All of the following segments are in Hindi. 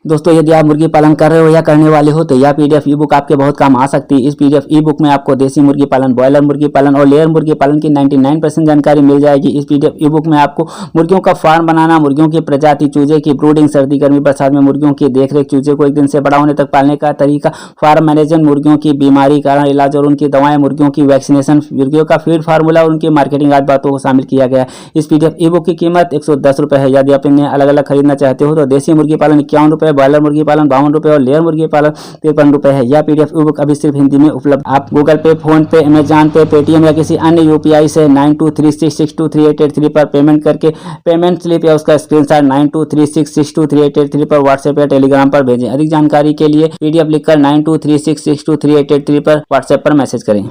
दोस्तों यदि आप मुर्गी पालन कर रहे हो या करने वाले हो तो यह पीडीएफ ई बुक आपके बहुत काम आ सकती है। इस पीडीएफ ई बुक में आपको देसी मुर्गी पालन, बॉयलर मुर्गी पालन और लेयर मुर्गी पालन की 99% जानकारी मिल जाएगी। इस पीडीएफ ई बुक में आपको मुर्गियों का फार्म बनाना, मुर्गियों की प्रजाति, चूजे की ब्रूडिंग, सर्दी गर्मी बरसात में मुर्गियों की देखरेख, चूजे को 1 दिन से बड़ा होने तक पालने का तरीका, फार्म मैनेजमेंट, मुर्गियों की बीमारी कारण इलाज और उनकी दवाएं, मुर्गियों की वैक्सीनेशन, मुर्गियों का फीड फार्मूला और उनकी मार्केटिंग आदि बातों को शामिल किया गया है। इस पीडीएफ ई बुक की कीमत 110 रुपये है। यदि आप इन्हें अलग अलग खरीदना चाहते हो तो देसी मुर्गी पालन 51 रुपये, बॉयलर मुर्गी पालन 52 रुपये और लेयर मुर्गी पालन 53 रुपये है। यह पीडीएफ ई बुक अभी सिर्फ हिंदी में उपलब्ध। आप गूगल पे, फोन पे, अमेजॉन पे, पेटीएम या किसी अन्य यूपीआई से 9236623883 पर पेमेंट करके पेमेंट स्लिप या उसका स्क्रीनशॉट 9236623883 पर व्हाट्सएप या टेलीग्राम पर भेजें। अधिक जानकारी के लिए पीडीएफ लिखकर 9236623883 पर व्हाट्सएप पर मैसेज करें।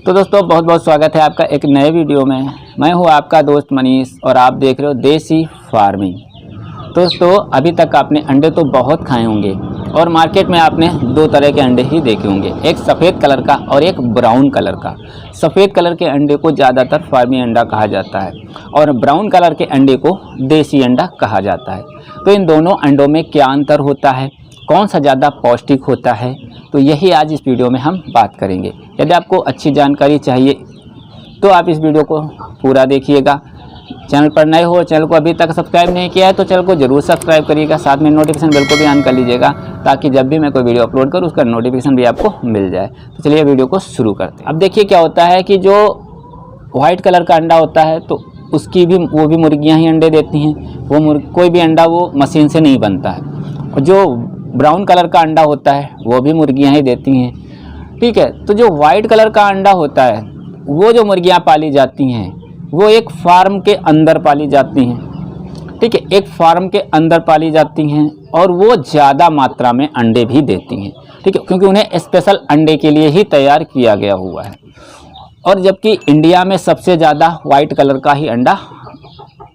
तो दोस्तों बहुत बहुत स्वागत है आपका एक नए वीडियो में। मैं हूं आपका दोस्त मनीष और आप देख रहे हो देसी फार्मिंग। दोस्तों अभी तक आपने अंडे तो बहुत खाए होंगे और मार्केट में आपने 2 तरह के अंडे ही देखे होंगे, एक सफ़ेद कलर का और एक ब्राउन कलर का। सफ़ेद कलर के अंडे को ज़्यादातर फार्मी अंडा कहा जाता है और ब्राउन कलर के अंडे को देसी अंडा कहा जाता है। तो इन दोनों अंडों में क्या अंतर होता है, कौन सा ज़्यादा पौष्टिक होता है, तो यही आज इस वीडियो में हम बात करेंगे। यदि आपको अच्छी जानकारी चाहिए तो आप इस वीडियो को पूरा देखिएगा। चैनल पर नए हो, चैनल को अभी तक सब्सक्राइब नहीं किया है तो चैनल को जरूर सब्सक्राइब करिएगा, साथ में नोटिफिकेशन बेल को भी ऑन कर लीजिएगा ताकि जब भी मैं कोई वीडियो अपलोड करूँ उसका नोटिफिकेशन भी आपको मिल जाए। तो चलिए वीडियो को शुरू करते हैं। अब देखिए क्या होता है कि जो वाइट कलर का अंडा होता है तो उसकी भी वो भी मुर्गियाँ ही अंडे देती हैं। वो कोई भी अंडा वो मशीन से नहीं बनता है। और जो ब्राउन कलर का अंडा होता है वो भी मुर्गियाँ ही देती हैं, ठीक है। तो जो वाइट कलर का अंडा होता है वो जो मुर्गियाँ पाली जाती हैं वो एक फार्म के अंदर पाली जाती हैं, ठीक है, एक फार्म के अंदर पाली जाती हैं और वो ज़्यादा मात्रा में अंडे भी देती हैं, ठीक है, क्योंकि उन्हें स्पेशल अंडे के लिए ही तैयार किया गया हुआ है। और जबकि इंडिया में सबसे ज़्यादा वाइट कलर का ही अंडा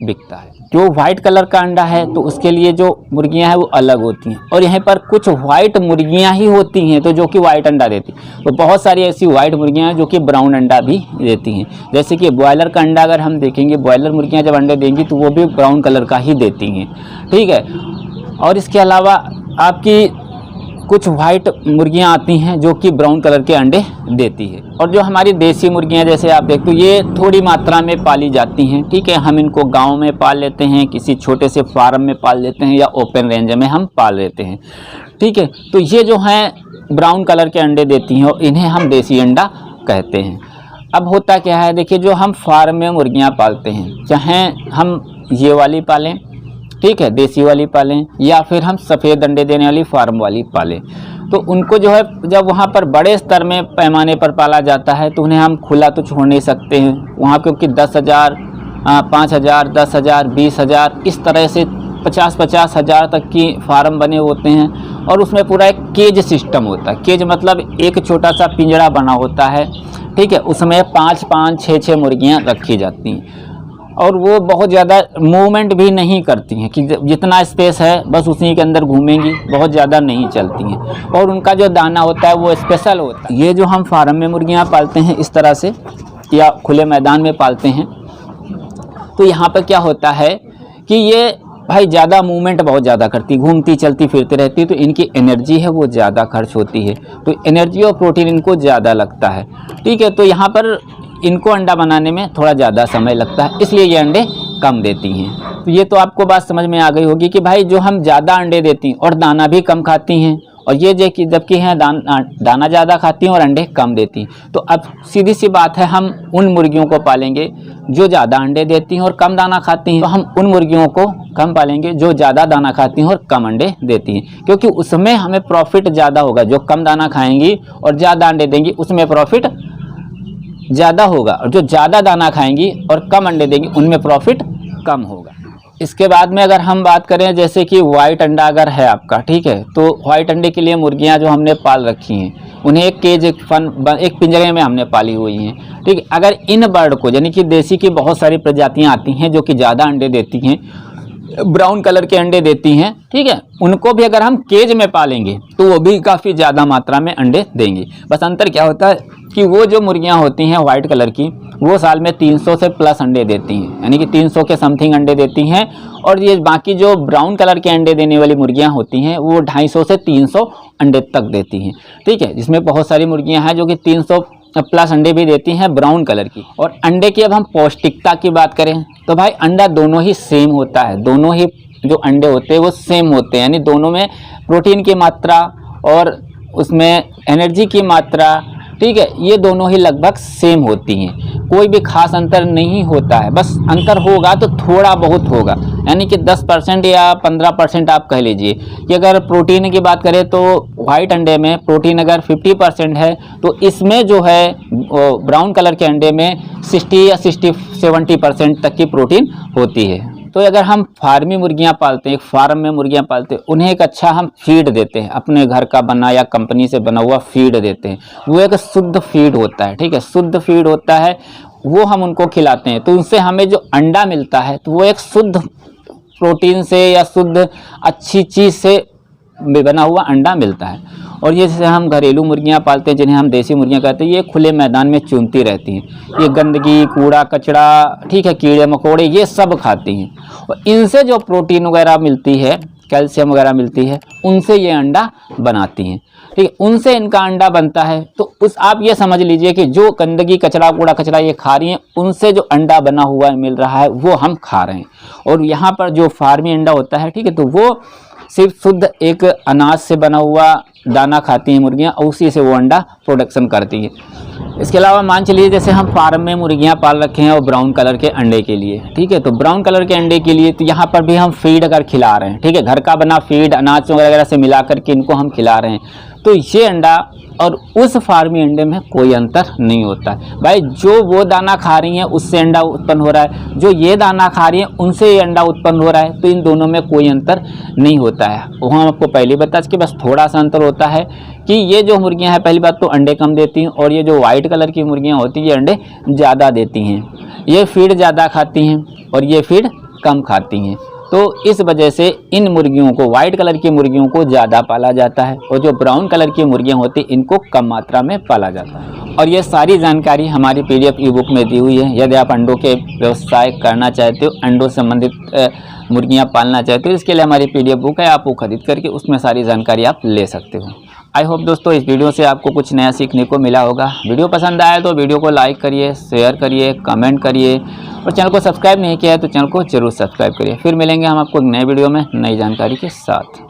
बिकता है। जो वाइट कलर का अंडा है तो उसके लिए जो मुर्गियां हैं वो अलग होती हैं और यहाँ पर कुछ वाइट मुर्गियां ही होती हैं तो जो कि वाइट अंडा देती हैं। तो बहुत सारी ऐसी वाइट मुर्गियां हैं जो कि ब्राउन अंडा भी देती हैं। जैसे कि बॉयलर का अंडा अगर हम देखेंगे, बॉयलर मुर्गियां जब अंडे देंगी तो वो भी ब्राउन कलर का ही देती हैं, ठीक है। और इसके अलावा आपकी कुछ वाइट मुर्गियां आती हैं जो कि ब्राउन कलर के अंडे देती है। और जो हमारी देसी मुर्गियां जैसे आप देखते हो ये थोड़ी मात्रा में पाली जाती हैं, ठीक है। हम इनको गांव में पाल लेते हैं, किसी छोटे से फार्म में पाल लेते हैं या ओपन रेंज में हम पाल लेते हैं, ठीक है। तो ये जो हैं ब्राउन कलर के अंडे देती हैं और इन्हें हम देसी अंडा कहते हैं। अब होता क्या है, देखिए जो हम फार्म में मुर्गियाँ पालते हैं, चाहे हम ये वाली पालें, ठीक है, देसी वाली पालें या फिर हम सफ़ेद अंडे देने वाली फार्म वाली पालें, तो उनको जो है जब वहाँ पर बड़े स्तर में पैमाने पर पाला जाता है तो उन्हें हम खुला तो छोड़ नहीं सकते हैं वहाँ, क्योंकि 10,000, 5,000, 10,000, 20,000 इस तरह से 50-50 हज़ार तक की फार्म बने होते हैं। और उसमें पूरा एक केज सिस्टम होता है। केज मतलब एक छोटा सा पिंजरा बना होता है, ठीक है, उसमें 5-5, 6-6 मुर्गियाँ रखी जाती हैं और वो बहुत ज़्यादा मूवमेंट भी नहीं करती हैं, कि जितना स्पेस है बस उसी के अंदर घूमेंगी, बहुत ज़्यादा नहीं चलती हैं। और उनका जो दाना होता है वो स्पेशल होता है। ये जो हम फार्म में मुर्गियाँ पालते हैं इस तरह से या खुले मैदान में पालते हैं तो यहाँ पर क्या होता है कि ये भाई ज़्यादा मूवमेंट बहुत ज़्यादा करती, घूमती चलती फिरती रहती, तो इनकी एनर्जी है वो ज़्यादा खर्च होती है, तो एनर्जी और प्रोटीन इनको ज़्यादा लगता है, ठीक है। तो यहाँ पर इनको अंडा बनाने में थोड़ा ज़्यादा समय लगता है, इसलिए ये अंडे कम देती हैं। तो ये तो आपको बात समझ में आ गई होगी कि भाई जो हम ज़्यादा अंडे देती हैं और दाना भी कम खाती हैं, और ये जबकि हैं दाना ज़्यादा खाती हैं और अंडे कम देती हैं। तो अब सीधी सी बात है, हम उन मुर्गियों को पालेंगे जो ज़्यादा अंडे देती हैं और कम दाना खाती हैं, तो हम उन मुर्गियों को कम पालेंगे जो ज़्यादा दाना खाती हैं और कम अंडे देती हैं, क्योंकि उसमें हमें प्रॉफिट ज़्यादा होगा। जो कम दाना खाएंगी और ज़्यादा अंडे देंगी उसमें प्रॉफिट ज़्यादा होगा, और जो ज़्यादा दाना खाएंगी और कम अंडे देंगी उनमें प्रॉफिट कम होगा। इसके बाद में अगर हम बात करें जैसे कि वाइट अंडा अगर है आपका, ठीक है, तो वाइट अंडे के लिए मुर्गियां जो हमने पाल रखी हैं उन्हें एक केज, एक पिंजरे में हमने पाली हुई हैं, ठीक है। अगर इन बर्ड को, यानी कि देसी की बहुत सारी प्रजातियां आती हैं जो कि ज़्यादा अंडे देती हैं, ब्राउन कलर के अंडे देती हैं, ठीक है, उनको भी अगर हम केज में पालेंगे तो वो भी काफ़ी ज़्यादा मात्रा में अंडे देंगे। बस अंतर क्या होता है कि वो जो मुर्गियां होती हैं वाइट कलर की, वो साल में 300 से प्लस अंडे देती हैं, यानी कि 300 के समथिंग अंडे देती हैं। और ये बाकी जो ब्राउन कलर के अंडे देने वाली मुर्गियां होती हैं वो 250 से 300 अंडे तक देती हैं, ठीक है। जिसमें बहुत सारी मुर्गियां हैं जो कि 300 प्लस अंडे भी देती हैं ब्राउन कलर की। और अंडे की अब हम पौष्टिकता की बात करें तो भाई अंडा दोनों ही सेम होता है, दोनों ही जो अंडे होते हैं वो सेम होते हैं, यानी दोनों में प्रोटीन की मात्रा और उसमें एनर्जी की मात्रा, ठीक है, ये दोनों ही लगभग सेम होती हैं। कोई भी खास अंतर नहीं होता है, बस अंतर होगा तो थोड़ा बहुत होगा, यानी कि 10% या 15% आप कह लीजिए। कि अगर प्रोटीन की बात करें तो वाइट अंडे में प्रोटीन अगर 50% है तो इसमें जो है ब्राउन कलर के अंडे में 60 या 70% तक की प्रोटीन होती है। तो अगर हम फार्मी मुर्गियां पालते हैं, एक फार्म में मुर्गियां पालते हैं, उन्हें एक अच्छा हम फीड देते हैं, अपने घर का बना या कंपनी से बना हुआ फीड देते हैं। वो एक शुद्ध फीड होता है, ठीक है, शुद्ध फीड होता है, वो हम उनको खिलाते हैं। तो उनसे हमें जो अंडा मिलता है तो वो एक शुद्ध प्रोटीन से या शुद्ध अच्छी चीज़ से बना हुआ अंडा मिलता है। और ये जैसे हम घरेलू मुर्गियां पालते हैं जिन्हें हम देसी मुर्गियां कहते हैं, ये खुले मैदान में चुनती रहती हैं, ये गंदगी, कूड़ा कचरा, ठीक है, कीड़े मकोड़े, ये सब खाती हैं। और इनसे जो प्रोटीन वगैरह मिलती है, कैल्शियम वगैरह मिलती है, उनसे ये अंडा बनाती हैं, ठीक है, उनसे इनका अंडा बनता है। तो उस आप ये समझ लीजिए कि जो गंदगी, कचरा, कूड़ा कचरा ये खा रही हैं, उनसे जो अंडा बना हुआ मिल रहा है वो हम खा रहे हैं। और यहाँ पर जो फार्मी अंडा होता है, ठीक है, तो वो सिर्फ शुद्ध एक अनाज से बना हुआ दाना खाती हैं मुर्गियां और उसी से वो अंडा प्रोडक्शन करती है। इसके अलावा मान चलिए जैसे हम फार्म में मुर्गियां पाल रखे हैं और ब्राउन कलर के अंडे के लिए, ठीक है, तो ब्राउन कलर के अंडे के लिए तो यहाँ पर भी हम फीड अगर खिला रहे हैं, ठीक है, घर का बना फीड अनाज वगैरह से मिला करके इनको हम खिला रहे हैं, तो ये अंडा और उस फार्मी अंडे में कोई अंतर नहीं होता है भाई। जो वो दाना खा रही हैं उससे अंडा उत्पन्न हो रहा है, जो ये दाना खा रही हैं उनसे ये अंडा उत्पन्न हो रहा है, तो इन दोनों में कोई अंतर नहीं होता है। वो हम आपको पहले बता कि बस थोड़ा सा अंतर होता है कि ये जो मुर्गियां हैं पहली बात तो अंडे कम देती हैं, और ये जो वाइट कलर की मुर्गियां होती हैं ये अंडे ज़्यादा देती हैं, ये फीड ज़्यादा खाती हैं और ये फीड कम खाती हैं। तो इस वजह से इन मुर्गियों को, वाइट कलर की मुर्गियों को ज़्यादा पाला जाता है और जो ब्राउन कलर की मुर्गियां होती हैं इनको कम मात्रा में पाला जाता है। और ये सारी जानकारी हमारी PDF ई बुक में दी हुई है। यदि आप अंडों के व्यवसाय करना चाहते हो, अंडों से संबंधित मुर्गियां पालना चाहते हो, इसके लिए हमारी PDF बुक है, आप वो खरीद करके उसमें सारी जानकारी आप ले सकते हो। आई होप दोस्तों इस वीडियो से आपको कुछ नया सीखने को मिला होगा। वीडियो पसंद आया तो वीडियो को लाइक करिए, शेयर करिए, कमेंट करिए, और चैनल को सब्सक्राइब नहीं किया है तो चैनल को जरूर सब्सक्राइब करिए। फिर मिलेंगे हम आपको नए वीडियो में नई जानकारी के साथ।